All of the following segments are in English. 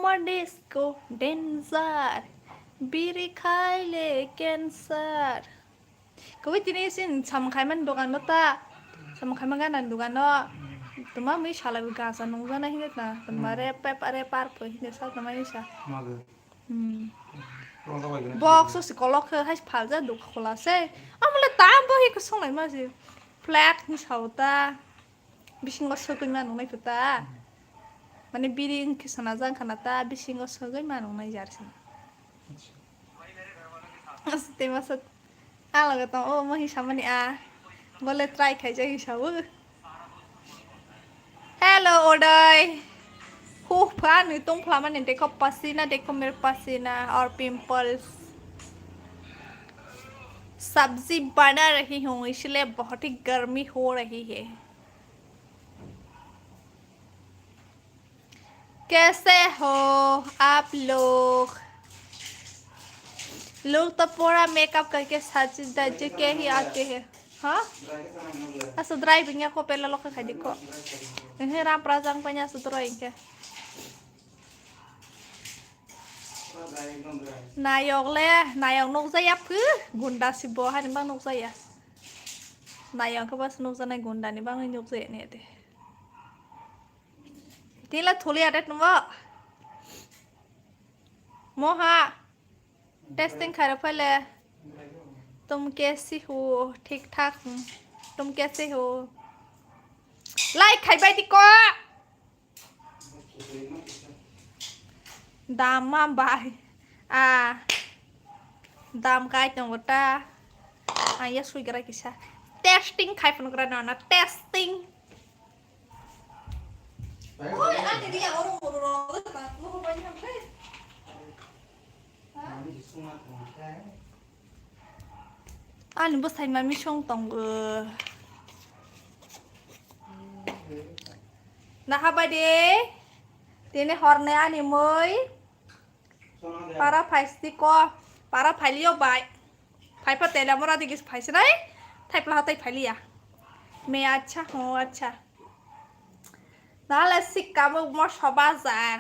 more disco danger biri khaile cancer kau tini sin samkai man dokan nota samkai man dokan no tuma mi shala gasa nungza na hinget na tumare pepare parpo hinget sa tuma ni sa box so psikolog hai phalja duk khola se amle tam bo hi ko songlai ma si flat ni sauta bisingo sokoi ma nungai puta mane biri ki sana jang khana ta bisingo sokoi ma nungai jarsi aste masat alaga ta o mo hi samani a bole try khai jai sabu hello odai hu pha ni tung pha mane देखो पसीना देखो मेरे पसीना और pimples सब्जी बना रही हूँ इसलिए बहुत ही गर्मी हो रही है कैसे हो आप लोग तो पूरा मेकअप करके सज धज के ही आते हैं हाँ असो ड्राइविंग को पहले लोग खाई दिखो ini ramprazang punya sutroing ke nayong le nayong nuk saya phu gunda si boha ni bang nuk saya nayong ke pas nuk sana gunda ni bang nuk saya ni deh tila thuli ada nuwa moha testing खराब है तुम कैसी हो ठीक ठाक हूँ तुम कैसे हो लाइक खाई बाई दिको दाम माम बाई दाम काय तंगोटा ये सुई करा किसा टेस्टिंग खाई पन करा ना टेस्टिंग ओए आने दिया और मोरो ना मोरो बाई हम पे anh bớt thành mà mi trong tổng na ha ba de tene horne ani moi para phaistiko para phailio bai phai pa tela mora digis phaise nai thai pla tai phailia me acha ho acha dale sikka mo mo sobazar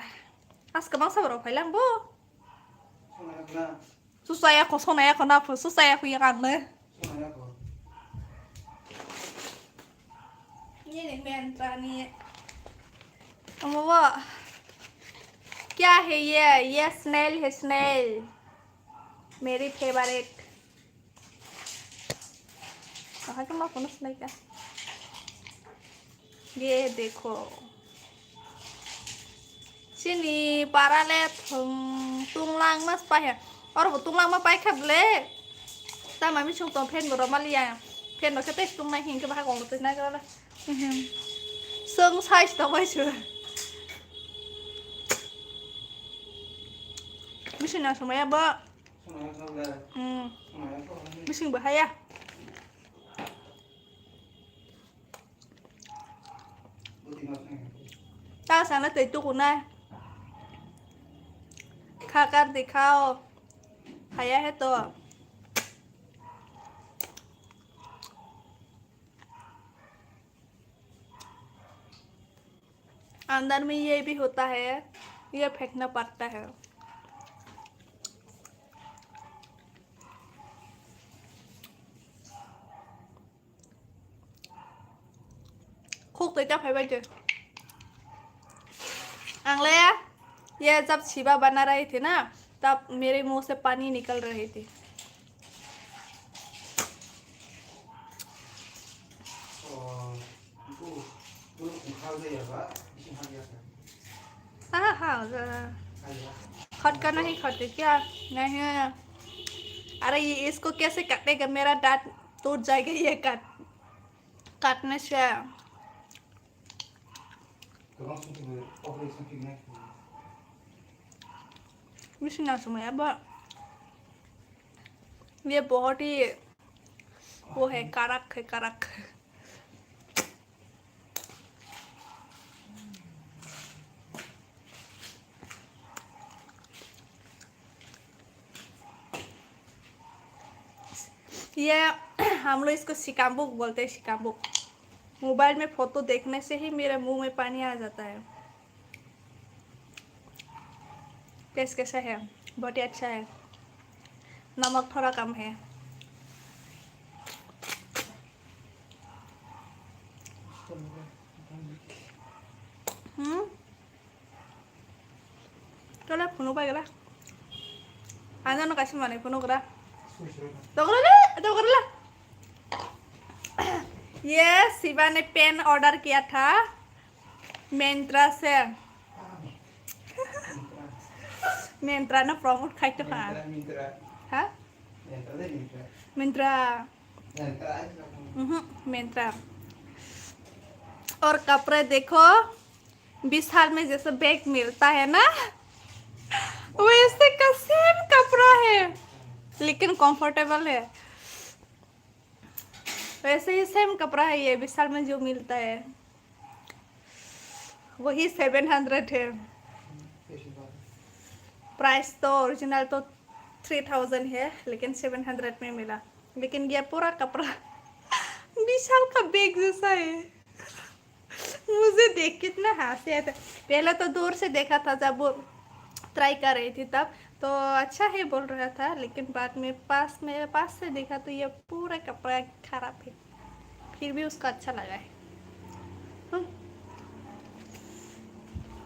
aska bang sabro phailang bo susaya ko sonaya ko na phu susaya ku yang le ये देख मैं अंतरानी है अम्मा क्या है ये snail है snail मेरी फेवरेट कहाँ के माँ कौन स्नेल क्या ये देखो sini paralet tunglang mas pah ya और वो tunglang mà पाई खब ले ta mà mình chung tông phen của nó lia phen nó cái tết tung này hình cái ba còn từ này cái đó xương sai tao mới chưa biết xin nào số mấy bơ biết xin bữa hay à tao sáng nó tới tu này khá cắt thì khao hay hết to अंदर में ये भी होता है ये फेंकना पड़ता है खुद तो जब है बच्चे अंगले ये जब छिपा बना रही थी ना तब मेरे मुंह से पानी निकल रही थी हाँ खट करना ही खट क्या नहीं अरे ये इसको कैसे काटेगा मेरा दांत टूट जाएगा ये काटने से मिशना समय अब ये बहुत ही वो है कारक है कारक ये हम लोग इसको शिकाम्बुक बोलते हैं शिकाम्बुक मोबाइल में फोटो देखने से ही मेरे मुंह में पानी आ जाता है टेस्ट कैसा है? बहुत ही अच्छा है, नमक थोड़ा कम है। Kala puno pa kala. Ano na kasi mani puno kala. तो कर ला। ये शिवा ने पेन ऑर्डर किया था मिंत्रा से। मिंत्रा ना प्रमोट खाई तो हाँ हाँ मिंत्रा मिंत्रा। और कपड़े देखो विशाल में जैसे बैग मिलता है ना वैसे का सेम कपड़ा है लेकिन कंफर्टेबल है। वैसे ही सेम कपड़ा है ये विशाल में जो मिलता है वही 700 है। प्राइस तो ओरिजिनल तो 3000 है लेकिन 700 में मिला। लेकिन ये पूरा कपड़ा विशाल का बैग जैसा है। मुझे देख कितना हंसी आया था। पहले तो दूर से देखा था जब वो ट्राई कर रही थी तब तो अच्छा है बोल रहा था लेकिन बाद में मेरे पास से देखा तो ये पूरा कपड़ा खराब है फिर भी उसका अच्छा लगा है।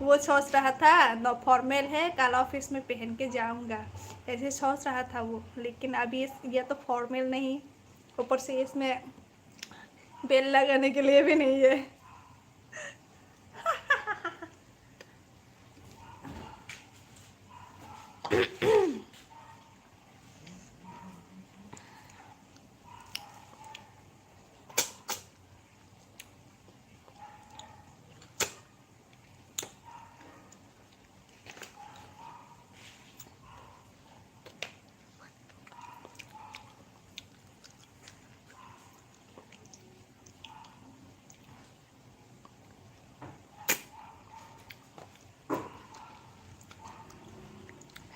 वो सोच रहा था नो फॉर्मल है कल ऑफिस में पहन के जाऊंगा ऐसे सोच रहा था वो लेकिन अभी ये तो फॉर्मल नहीं ऊपर से इसमें बेल लगाने के लिए भी नहीं है।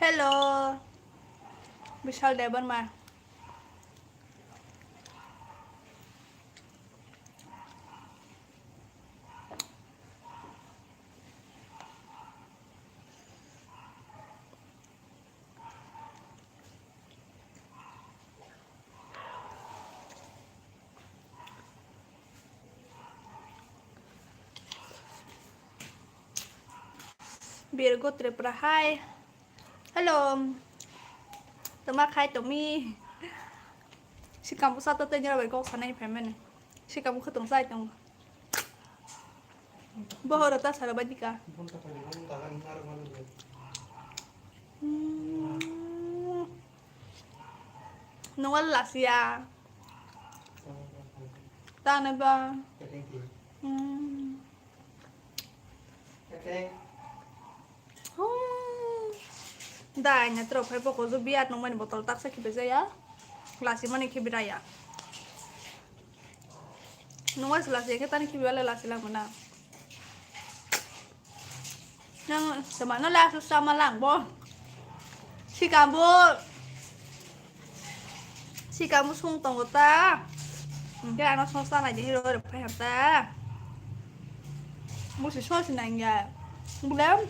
हेलो विशाल डेबर में Virgo Tripura hai hello tuma khai tumi si kamu satu tu nyala berkau sana ni pemen si kamu ketemu saya temu bohor rata salah badika nunggal las ya tanah ba Dah, nya terus hai pokok tu biar nungguin botol tak sakit beja ya. Lasi mana ki biraya. Nungguin selasi kita ni ki biar lasi lang mana. Nang semana lah sama lang bo. Si kamu sung tong ta. Cái nó song sang này jadi rồi phải hợp ta. Mua si so si nang ya. Belum.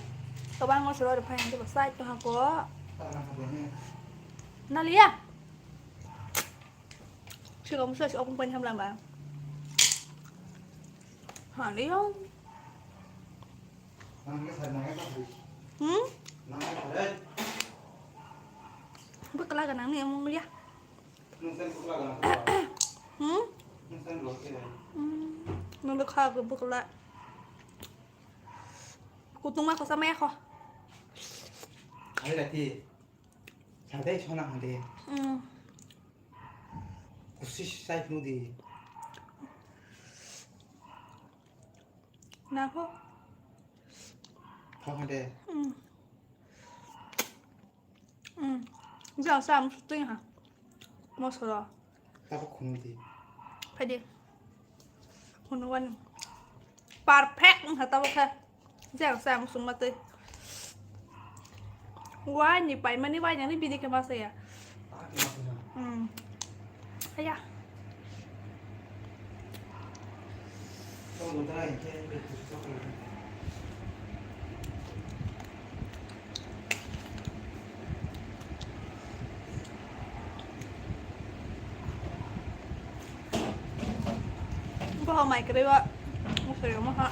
Các bạn ngon rồi phải cái sai cho hàng có. Nalia. Si kamu so si ông quen làm bạn. Hả đi không? Bước lại cái nắng này em Lia. Nung được khao cái bước lại. Cô tung mắt có sao mẹ không? Hay là thì chẳng thấy cho nàng đi. Cô xí sai luôn đi. Nào không? Không đây. Giờ sao một chút hả? Một số đó. Ta có không đi. Phải đi. Hôn quân. Perfect hả tao ok. Giờ sao một số mà tươi. Wah, ni pai mana wah yang ni bidi ke masa ya? Ayah. hao mày cái đấy vậy một phải mà hả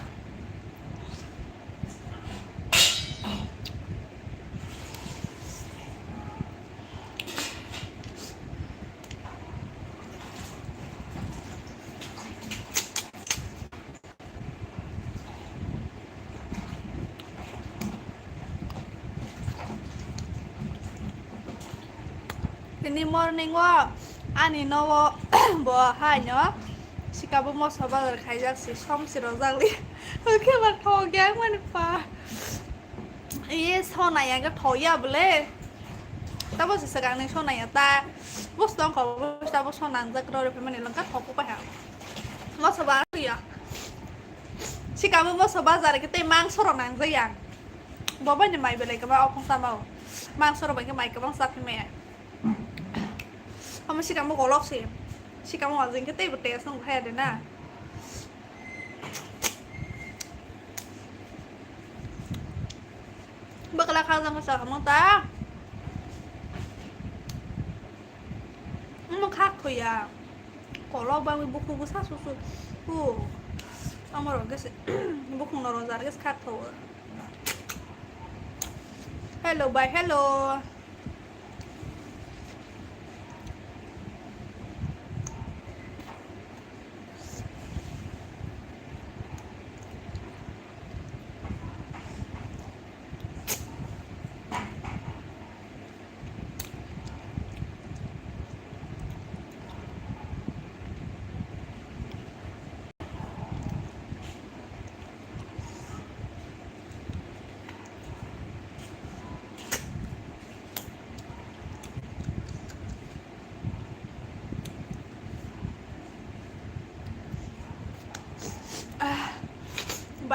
ini morning wa ani no bo hai nhá chỉ cả bố sao bao giờ khai ra sẽ xong sẽ rồi ra liền cái mặt thò gán mà pha ý sau này anh cái thò ya bলে ta bố sẽ càng này sau này ta bố xong có bố ta bố sau nàng ra cái rồi phải mình làm cái thò cũng phải hả bố sao bao gì à chỉ cả bố sao bao giờ cái tay mang sau rồi nàng raอย่างbố bao nhiêu mày về lại cái bao không sao đâu mang sau rồi cái mày cái bao sao cái mẹ không chỉ cả một cái lốc xì chỉ cả một dính cái tay bật té xong hay đấy nè bữa cái lá khao răng cái sợ không ta nó khác thôi à có lo bao nhiêu bút bút sát sụt sụt ông mà rồi cái bút không nó ra cái khác thôi hello bye hello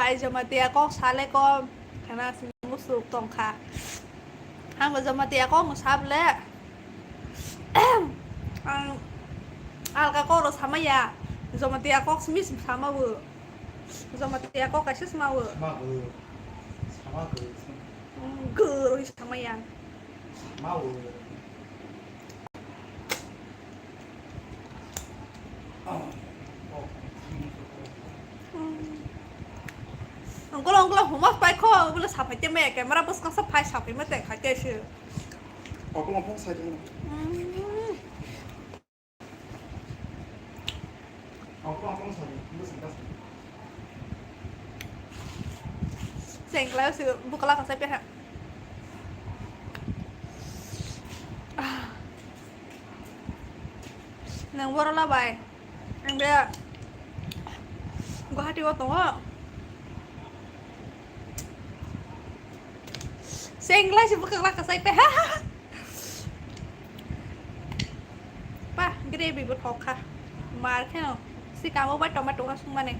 Hamari Jamatia có xá lấy con khả năng xin một số tổng khả Hamari Jamatia có một sáp lẽ cái con nó sama ya Jamatia có smith sama vừa Jamatia có cái sức sama vừa cứ rồi sama yaก็ลองผมว่าไปข้อเวลาสับหายใจแม่แกมารับปุ๊บก็สับหายสับไปไม่แต่หายใจเชื่อก็ลองพกใส่ดูก็ลองพกใส่ดูสิครับเสียงแล้วสิบุคลากรใส่ไปฮะหนึ่งวันละใบอันเดียวก็หาที่ว่าตัวเซ็งเลยสิบุกลักกระใส่ไปฮะป่ะก็ได้บีบทอกค่ะมาแค่นั้นสิการว่าไว้ต่อมาตัวสุ่มมาเนี่ย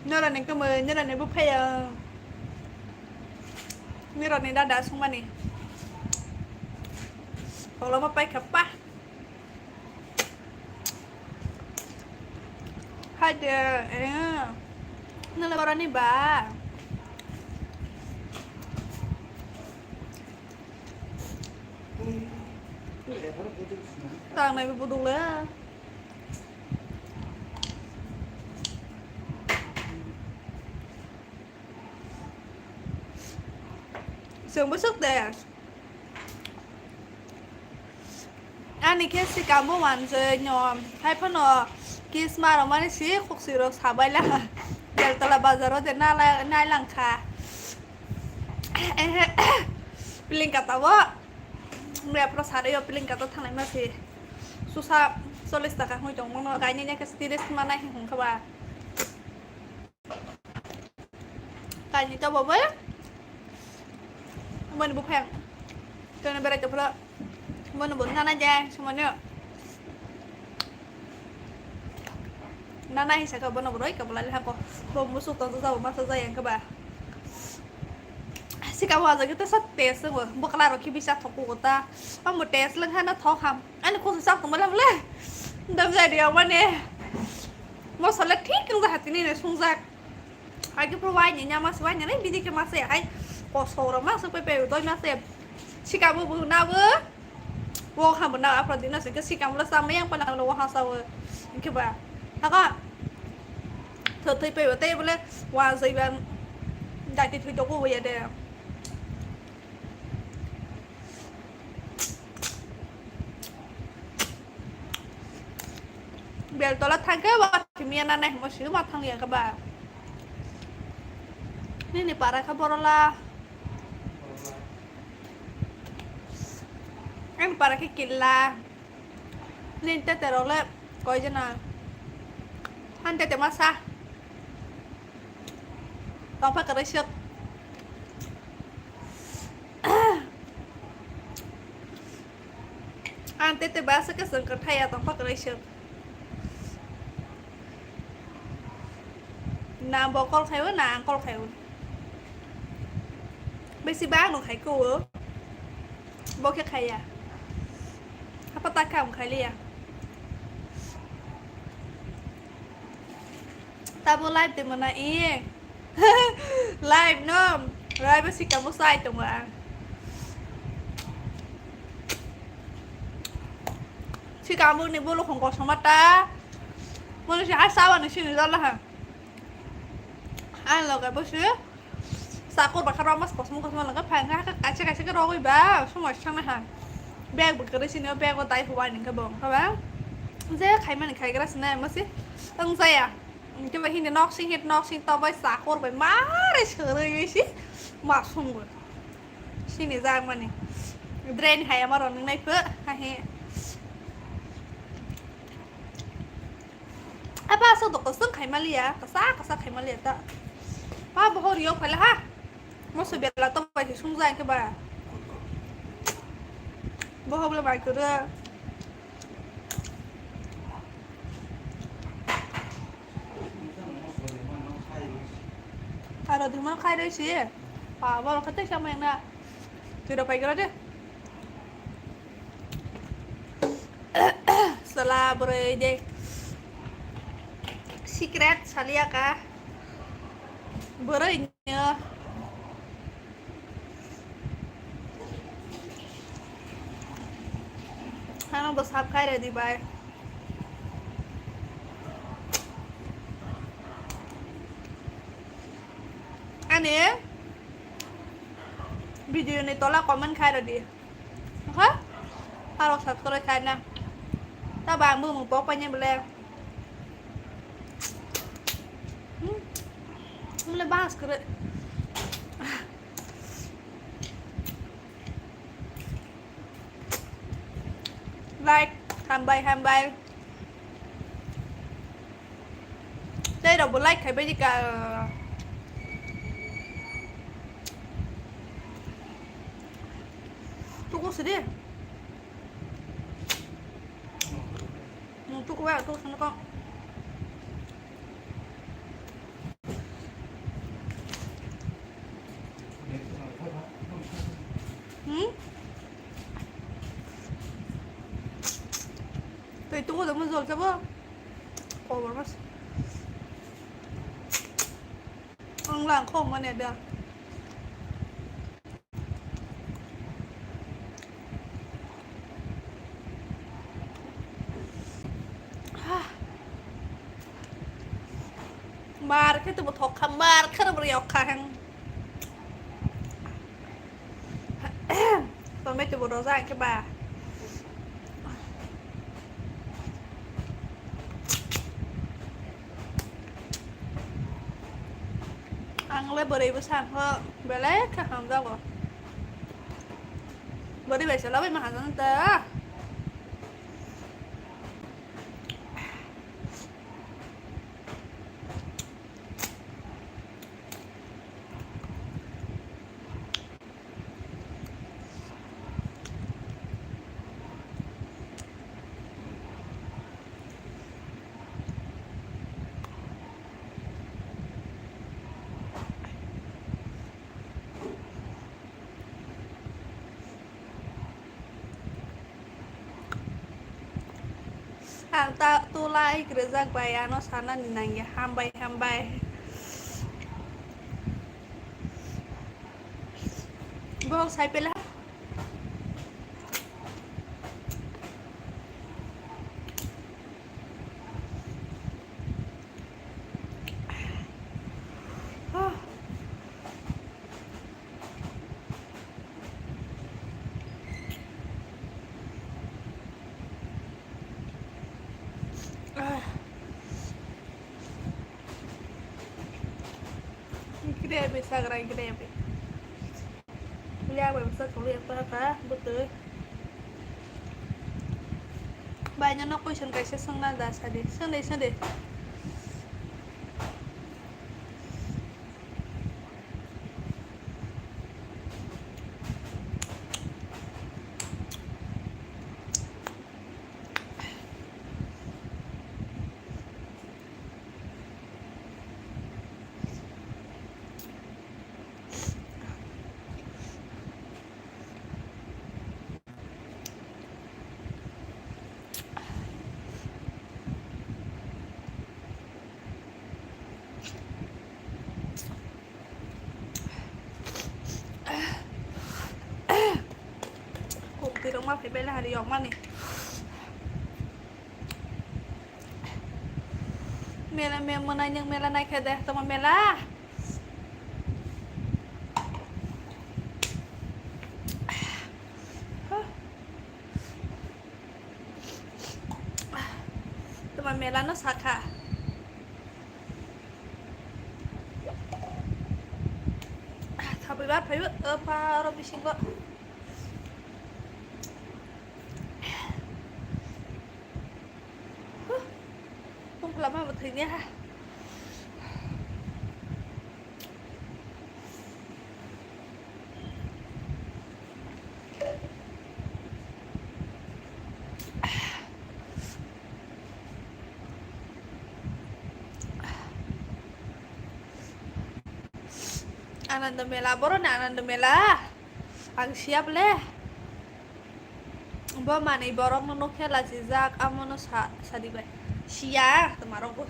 นี่เราเนี่ยก็มือนี่เราเนี่ยบุพเพนี่เราเนี่ยด่าสุ่มมาเนี่ยพอเรามาไปขับป่ะให้เดี๋ยวนี่เราเราเนี่ยบ้าtàng này bị đục đấy sướng bất sức đẹp anh ấy khi xí cảm ơn bạn rồi nhỏ hay phân nó khi mà nó mới xí cuộc xí rồi xả bay là để tao là bao giờ rồi thì nai lăng khá pilih kata wa melihat proses yo pilih kata thang lain masih susah solis tak aku jong mau kayaknya ke setiris mana yang hong kabar kayaknya coba apa ya mana buku yang jangan berat coba mana bukan aja semuanya nana ini saya kabar nabroi kabar lagi aku belum musuh tahu tahu masa saya yang kabar si kamu aja kita set tes semua bukan lari kita bisa toko kota kamu tes lagi kan itu ham ini khusus aku malam leh dah jadi apa nih mau salat ঠিক কিন্তু hati ini sungzak lagi perwanya mas wanya nih biji ke mas ya hai kosong mas sampai pe itu mas ya si kamu bu nawe wo ha benda apa dina sih ke si kamu sama yang pernah lo ha sawo ke ba ha thợ thấy pe tê bole wa zai ban đại thì thôi đâu vậy đây bây giờ là thằng cái bà thì miền này mà xíu mà thằng liền các bạnนี่นี่para kabarala anh para cái killa nên tete rồi lại coi cho nào anh tete masaต้องพักกระเชือกอันเตเตบ้าสักสังกัดไทยต้องพักกระเชือกน้ำบอกกอลไข่ว่าน้ำกอลไข่ไม่สิบ้าหนูไข่กูเหรอบอกแค่ไข่อะถ้าปตาข้ามไข่เลยอะตาบุไลฟ์เต็มมันนะอีไลฟ์น้องไลฟ์ไม่สิกับมุสไซตรงว่าชื่อการบุญในบุญลูกของกอชมาตามันจะให้สาวอันนี้ชื่อนี้แล้วล่ะฮะอันเราก็บอกชื่อสากุลบัคคารอมัสกอสมุกสมุนแล้วก็แพงนะก็อาชีพก็รอไว้บ้าช่วงวันช่างนะฮะแบกบุกกระดิ่งเนี่ยแบกก็ตายผู้วายหนึ่งกระบอกครับบ้างเจ๊ใครมันใครก็ได้สินะมั้งสิต้องใจอ่ะจะไปหินนอกซิงเห็ดนอกซิงต่อไปสาโคตรไปมาเลยเฉยเลยสิมาสุ่มเลยสินี่จางมันนี่เดรนหายมาหรอนึงในเพื่อฮะเฮไอ้ป้าสุดตกซึ่งไขมาเลียกระซ่าไขมาเลียแต่ป้าบอกเขาเรียกไปแล้วฮะมันสุดเบียดเราต้องไปที่ชุ่มใจกันบ้าบอกเขาเลยไปก็ได้เราถึงมันใครได้สิป่าวว่าเราคัดเตะชามันนะถือเราไปกันแล้วดิสลาบเลยเด็กsecret salia kah berenya hana besar kaya di bay aneh video ini tolak komen kaya di oke kalau satu kali kaya ta bang mưa một bó quanh nhau bờ mulai bahas kere like hambai đây là một like hay bây giờ cả tôi có gì đi tôi có vào tôi không có tunggu dong menjual coba cover mas orang langkong mana ada mar cái từ một thọc Hamar cái nó beri okang còn mấy từ bộ đồ ra cái bà ăn lấy beri besar hơn beli ke hamda kok beri biasa lah mahal nanti Anta tulai gereja bayano sana ninangnya hambaiบอกใส่ไปแล้ว bisa gerai gede ya lihat bisa kulihat apa betul banyak no question kayak sesungguhnya dasar deh sedih thì đúng mà phải bên là hạt dọc mà này mela mela nanya mela naik ada teman mela teman mela nó sạc hả thằng bị bắt phải pa rồi bị xin vợ không làm mà một thứ nha Ananda mela boro na ananda mela ang siap le bo mane borong no khela jizak amono sadi bai sia tomaro go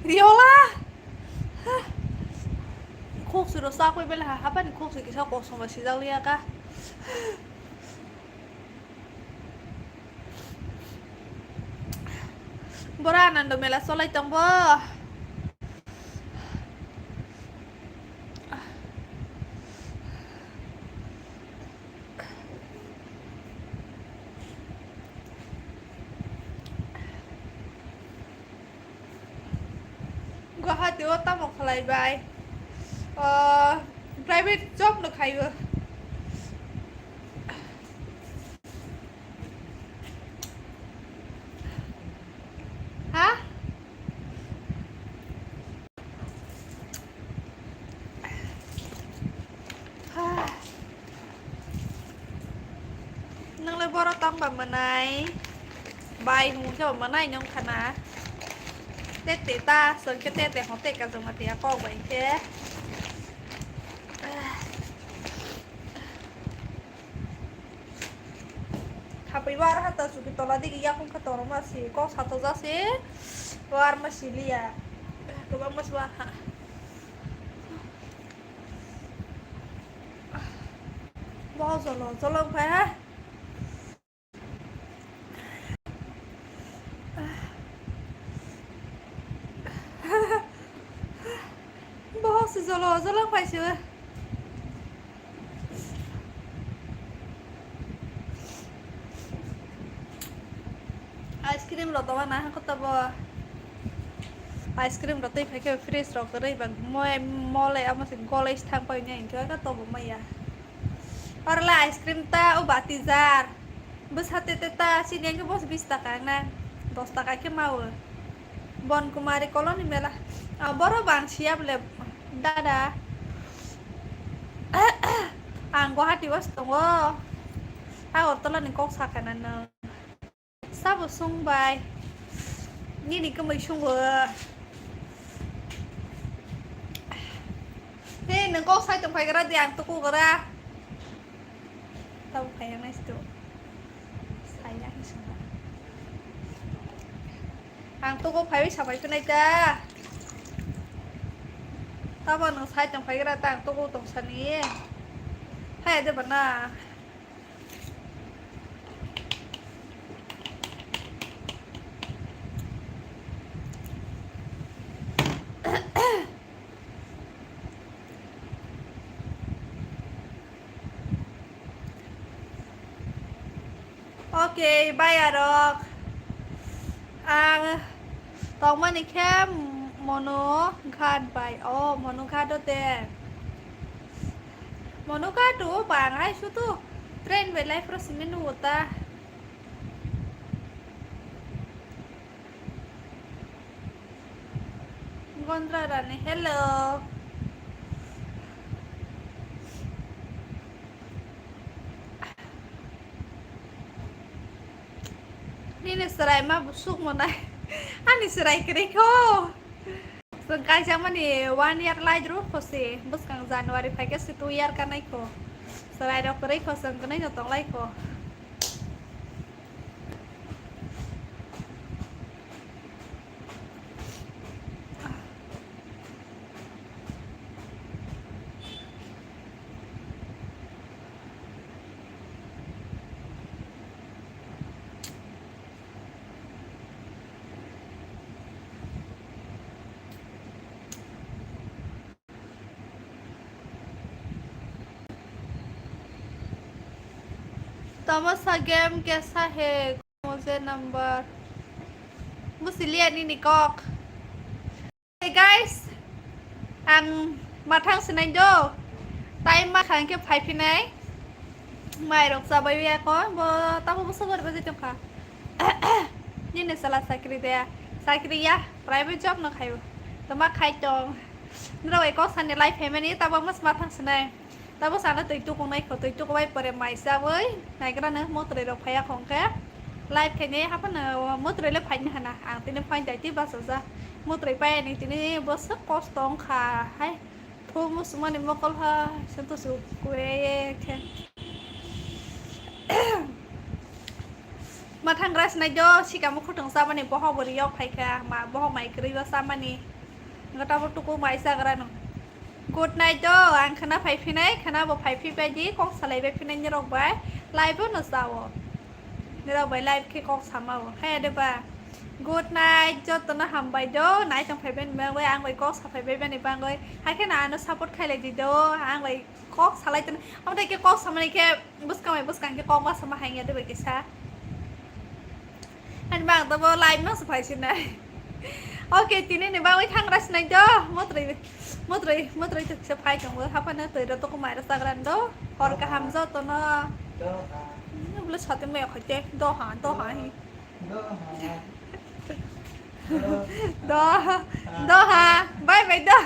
riola khúc sự đó sao quay bên là hấp anh khúc sự cái sao cuộc sống và sự giao lia cả bora nando mela solai tong bo gua hati otak mau kelai bay private job được hay vừa hả nâng lên bora tông bằng mình này bay hùng cho bằng mình này nhông khả ná tết tết ta sơn cái tết họ tết cả dùng mà tía con vậy thế tapi war hata suki tola di ya kung katoro masih kok satu zasi war masih lia coba mas war bao zolo phải ha bao zolo phải chưa ice cream lo tawa na ko tabo ice cream lo tai phải cái freeze ro cái bằng moi mole ama se goles thang pa nya in ka to bo maya or la ice cream ta o batizar bus hate ta sini ke bos 20 taka na 10 taka ke mau bon kumari koloni mela boro bang siap le dada anggo hati was tongo ortola ni kok sakanan sao sung bài như này cơ mình sung vừa thế đừng có sai trong phải ra tiền tôi cô ra tao phải này still sai lại sung hàng tôi có phải sao phải cái này cha tao vẫn sai trong phải ra tiền tôi cô tổng sản ý hay để bạn à Oke, bye Arok. à tao mà này kem mono card by mono card đó tè mono card đó bảng ai số tu train về life pro simen hota Gondra Rani hello ini serai mah busuk mana ani serai keriko sengkai sama nih 1 year lai terus kosi bus kang Januari pakai si 2 year kan naiko serai dok keriko sengkenai nyotong lai ko Thomas game कैसा है मुझे number मुझे लिया नहीं निकॉक hey guys ăn mà thằng xin anh vô tay mà kháng cái phải phi này mày đọc sao bây giờ có bơ tao không biết bây giờ trong cả như này salah sakri ya private job nó khai tao mắc khai tròn nó đâu có sanh life payment này tao không mà thằng xin này taoบอกสั่งแล้วตื่นจุกของนายเขาตื่นจุกเอาไว้เปิดใหม่ซะเว้ยนายก็ได้เนอะมดตัวเดียวพยาของแกไลฟ์แค่นี้ครับเนอะมดตัวเดียวพายนี่ฮะนะอ่างตีนี้พายใจที่บ้านสุดซะมดตัวเดียวไปนี่ตีนี้บอสก็สตองขาให้ทุ่มสมันนี่มันก็ละฉันตัวสุกุยแค่มาทางรัสนายโยชิกามุขถึงซามันนี่บ่ห้องบริยอกไผ่ค่ะมาบ่ห้องใหม่กรีว่าซามันนี่ก็ตามตุกุใหม่ซะกันเนาะGood night cho anh khana phải phi này khana bộ phải phi bây giờ con sẽ lấy về phi này như rồi vậy live nó sao như rồi vậy live khi con sắm màu hay được ba Good night cho tụi nó hầm bài đó nãy trong phải bên bên với anh vậy con sẽ phải bên bên này bạn ơi hay cái nào nó support khai lại gì đó anh vậy con sẽ lấy tên hôm nay cái con sắm này cái bút cái con quá sắm hay nghe được vậy cái sao anh bạn tụi vô live nó sẽ phải xin này okทีนี้ในบ้านไว้ทางรัสเนจมดรีถึงจะพายจังเลยครับเพราะนั่นตื่นเราต้องมารัสกันด้วยพอร์กฮัมโซตัวน่ะนี่บลิชช็อตที่ไม่เอาเจ๊ดอหาบายดอ